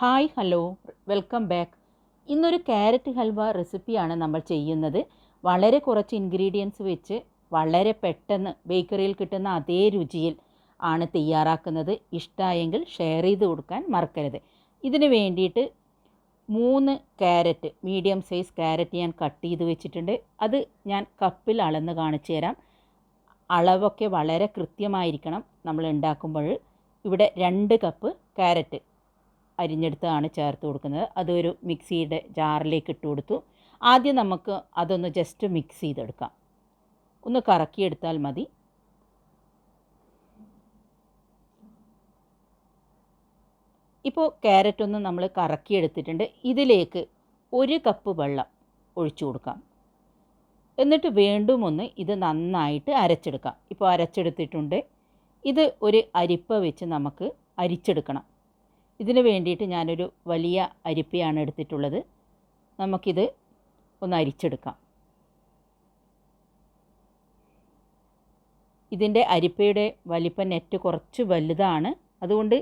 Hi hello welcome back. ഇന്നൊരു carrot halwa റെസിപ്പിയാണ് നമ്മൾ ചെയ്യുന്നത്. വളരെ കുറച്ച് ഇൻഗ്രീഡിയൻസ് വെച്ച് വളരെ പെട്ടെന്ന് ബേക്കറിയിൽ കിട്ടുന്ന അതേ രുചിയിൽ ആണ് തയ്യാറാക്കുന്നത്. ഇഷ്ടമായെങ്കിൽ ഷെയർ ചെയ്ത് കൊടുക്കാൻ മറക്കരുത്. ഇതിന് വേണ്ടിയിട്ട് 3 ക്യാരറ്റ്, മീഡിയം സൈസ് ക്യാരറ്റ് ഞാൻ കട്ട് ചെയ്ത് വെച്ചിട്ടുണ്ട്. അത് ഞാൻ കപ്പിൽ അളന്ന് കാണിച്ചു തരാം. അളവൊക്കെ വളരെ കൃത്യമായിരിക്കണം നമ്മൾ ഉണ്ടാക്കുമ്പോൾ. ഇവിടെ 2 കപ്പ് ക്യാരറ്റ് അരിഞ്ഞെടുത്താണ് ചേർത്ത് കൊടുക്കുന്നത്. അതൊരു മിക്സിയുടെ ജാറിലേക്ക് ഇട്ട് കൊടുത്തു. ആദ്യം നമുക്ക് അതൊന്ന് ജസ്റ്റ് മിക്സ് ചെയ്തെടുക്കാം. ഒന്ന് കറക്കിയെടുത്താൽ മതി. ഇപ്പോൾ ക്യാരറ്റ് ഒന്ന് നമ്മൾ കറക്കിയെടുത്തിട്ടുണ്ട്. ഇതിലേക്ക് 1 കപ്പ് വെള്ളം ഒഴിച്ചു കൊടുക്കാം. എന്നിട്ട് വീണ്ടും ഒന്ന് ഇത് നന്നായിട്ട് അരച്ചെടുക്കാം. ഇപ്പോൾ അരച്ചെടുത്തിട്ടുണ്ട്. ഇത് ഒരു അരിപ്പ വെച്ച് നമുക്ക് അരിച്ചെടുക്കണം. ഇതിന് വേണ്ടിയിട്ട് ഞാനൊരു വലിയ അരിപ്പയാണ് എടുത്തിട്ടുള്ളത്. നമുക്കിത് ഒന്ന് അരിച്ചെടുക്കാം. ഇതിൻ്റെ അരിപ്പയുടെ വലിപ്പം നെറ്റ് കുറച്ച് വലുതാണ്. അതുകൊണ്ട്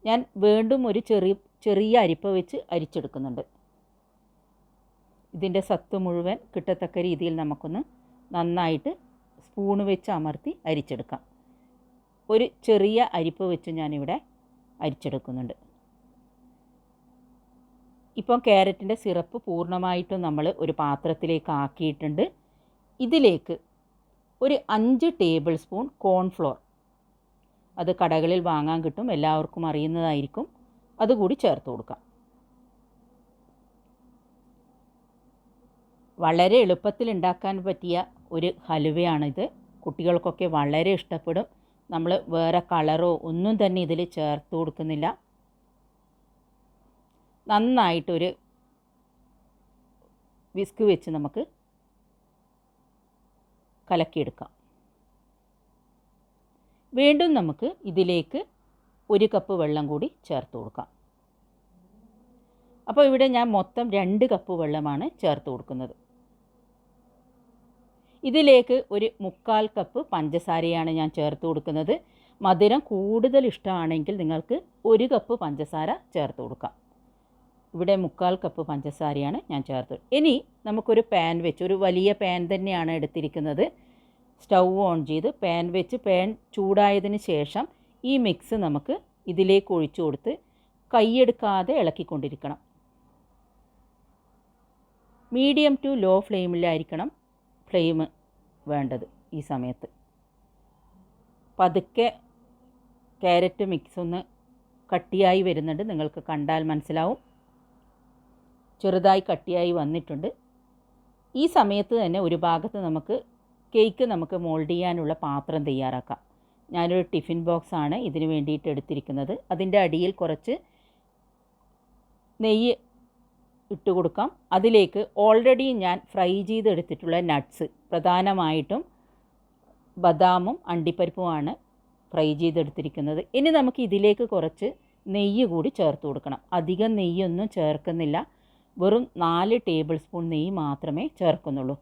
ഞാൻ വീണ്ടും ഒരു ചെറിയ അരിപ്പ വെച്ച് അരിച്ചെടുക്കുന്നുണ്ട്. ഇതിൻ്റെ സത്ത് മുഴുവൻ കിട്ടത്തക്ക രീതിയിൽ നമുക്കൊന്ന് നന്നായിട്ട് സ്പൂണ് വെച്ച് അമർത്തി അരിച്ചെടുക്കാം. ഒരു ചെറിയ അരിപ്പ വെച്ച് ഞാനിവിടെ അരിച്ചെടുക്കുന്നുണ്ട്. ഇപ്പം ക്യാരറ്റിൻ്റെ സിറപ്പ് പൂർണ്ണമായിട്ടും നമ്മൾ ഒരു പാത്രത്തിലേക്ക് ആക്കിയിട്ടുണ്ട്. ഇതിലേക്ക് ഒരു 5 ടേബിൾ സ്പൂൺ കോൺഫ്ലോർ, അത് കടകളിൽ വാങ്ങാൻ കിട്ടും, എല്ലാവർക്കും അറിയുന്നതായിരിക്കും, അതുകൂടി ചേർത്ത് കൊടുക്കാം. വളരെ എളുപ്പത്തിൽ ഉണ്ടാക്കാൻ പറ്റിയ ഒരു ഹലുവയാണിത്. കുട്ടികൾക്കൊക്കെ വളരെ ഇഷ്ടപ്പെടും. നമ്മൾ വേറെ കളറോ ഒന്നും തന്നെ ഇതിൽ ചേർത്ത് കൊടുക്കുന്നില്ല. നന്നായിട്ടൊരു വിസ്ക് വെച്ച് നമുക്ക് കലക്കിയെടുക്കാം. വീണ്ടും നമുക്ക് ഇതിലേക്ക് 1 കപ്പ് വെള്ളം കൂടി ചേർത്ത് കൊടുക്കാം. അപ്പോൾ ഇവിടെ ഞാൻ മൊത്തം 2 കപ്പ് വെള്ളമാണ് ചേർത്ത് കൊടുക്കുന്നത്. ഇതിലേക്ക് ഒരു 3/4 കപ്പ് പഞ്ചസാരയാണ് ഞാൻ ചേർത്ത് കൊടുക്കുന്നത്. മധുരം കൂടുതൽ ഇഷ്ടമാണെങ്കിൽ നിങ്ങൾക്ക് 1 കപ്പ് പഞ്ചസാര ചേർത്ത് കൊടുക്കാം. ഇവിടെ 3/4 കപ്പ് പഞ്ചസാരയാണ് ഞാൻ ചേർത്തത്. ഇനി നമുക്കൊരു പാൻ വെച്ച്, ഒരു വലിയ പാൻ തന്നെയാണ് എടുത്തിരിക്കുന്നത്. സ്റ്റൗ ഓൺ ചെയ്ത് പാൻ വെച്ച് പാൻ ചൂടായതിന് ശേഷം ഈ മിക്സ് നമുക്ക് ഇതിലേക്ക് ഒഴിച്ചു കൊടുത്ത് കൈയെടുക്കാതെ ഇളക്കിക്കൊണ്ടിരിക്കണം. മീഡിയം ടു ലോ ഫ്ലെയിമിലായിരിക്കണം ഫ്ലെയിം വേണ്ടത്. ഈ സമയത്ത് പതുക്കെ ക്യാരറ്റ് മിക്സ് ഒന്ന് കട്ടിയായി വരുന്നുണ്ട്. നിങ്ങൾക്ക് കണ്ടാൽ മനസ്സിലാവും, ചെറുതായി കട്ടിയായി വന്നിട്ടുണ്ട്. ഈ സമയത്ത് തന്നെ ഒരു ഭാഗത്ത് നമുക്ക് കേക്ക് മോൾഡ് ചെയ്യാനുള്ള പാത്രം തയ്യാറാക്കാം. ഞാനൊരു ടിഫിൻ ബോക്സാണ് ഇതിന് വേണ്ടിയിട്ട് എടുത്തിരിക്കുന്നത്. അതിൻ്റെ അടിയിൽ കുറച്ച് നെയ്യ് ഇട്ട് കൊടുക്കാം. അതിലേക്ക് ഓൾറെഡി ഞാൻ ഫ്രൈ ചെയ്തെടുത്തിട്ടുള്ള നട്ട്സ്, പ്രധാനമായിട്ടും ബദാമും അണ്ടിപ്പരിപ്പുമാണ് ഫ്രൈ ചെയ്തെടുത്തിരിക്കുന്നത്. ഇനി നമുക്ക് ഇതിലേക്ക് കുറച്ച് നെയ്യ് കൂടി ചേർത്ത് കൊടുക്കണം. അധികം നെയ്യൊന്നും ചേർക്കുന്നില്ല, വെറും 4 ടേബിൾ സ്പൂൺ നെയ്യ് മാത്രമേ ചേർക്കുന്നുള്ളൂ.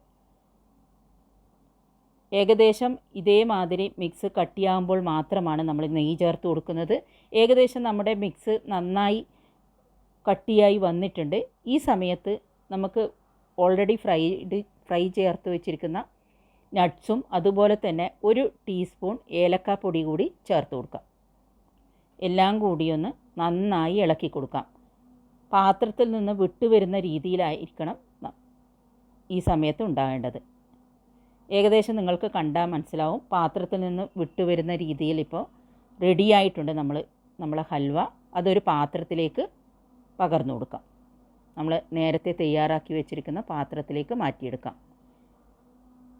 ഏകദേശം ഇതേമാതിരി മിക്സ് കട്ടിയാകുമ്പോൾ മാത്രമാണ് നമ്മൾ നെയ്യ് ചേർത്ത് കൊടുക്കുന്നത്. ഏകദേശം നമ്മുടെ മിക്സ് നന്നായി കട്ടിയായി വന്നിട്ടുണ്ട്. ഈ സമയത്ത് നമുക്ക് ഓൾറെഡി ഫ്രൈ ചേർത്ത് വെച്ചിരിക്കുന്ന നട്ട്സും അതുപോലെ തന്നെ 1 ടീസ്പൂൺ ഏലക്കാപ്പൊടി കൂടി ചേർത്ത് കൊടുക്കാം. എല്ലാം കൂടിയൊന്ന് നന്നായി ഇളക്കി കൊടുക്കാം. പാത്രത്തിൽ നിന്ന് വിട്ടുവരുന്ന രീതിയിലായിരിക്കണം ഈ സമയത്ത് ഉണ്ടാകേണ്ടത്. ഏകദേശം നിങ്ങൾക്ക് കണ്ടാൽ മനസ്സിലാവും, പാത്രത്തിൽ നിന്ന് വിട്ടുവരുന്ന രീതിയിൽ ഇപ്പോൾ റെഡിയായിട്ടുണ്ട് നമ്മളെ ഹൽവ. അതൊരു പാത്രത്തിലേക്ക് പകർന്നു കൊടുക്കാം. നമ്മൾ നേരത്തെ തയ്യാറാക്കി വെച്ചിരിക്കുന്ന പാത്രത്തിലേക്ക് മാറ്റിയെടുക്കാം.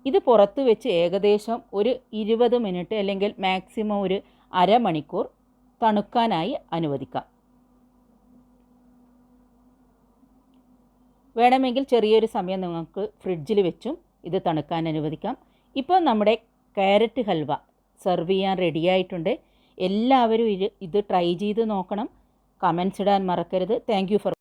ഇത് പുറത്ത് വെച്ച് ഏകദേശം ഒരു 20 മിനിറ്റ് അല്ലെങ്കിൽ മാക്സിമം ഒരു അരമണിക്കൂർ തണുക്കാനായി അനുവദിക്കാം. വേണമെങ്കിൽ ചെറിയൊരു സമയം നിങ്ങൾക്ക് ഫ്രിഡ്ജിൽ വെച്ചും ഇത് തണുക്കാൻ അനുവദിക്കാം. ഇപ്പോൾ നമ്മുടെ ക്യാരറ്റ് ഹൽവ സെർവ് ചെയ്യാൻ റെഡിയായിട്ടുണ്ട്. എല്ലാവരും ഇത് ട്രൈ ചെയ്ത് നോക്കണം. കമൻറ്റ്സ് ഇടാൻ മറക്കരുത്. Thank you for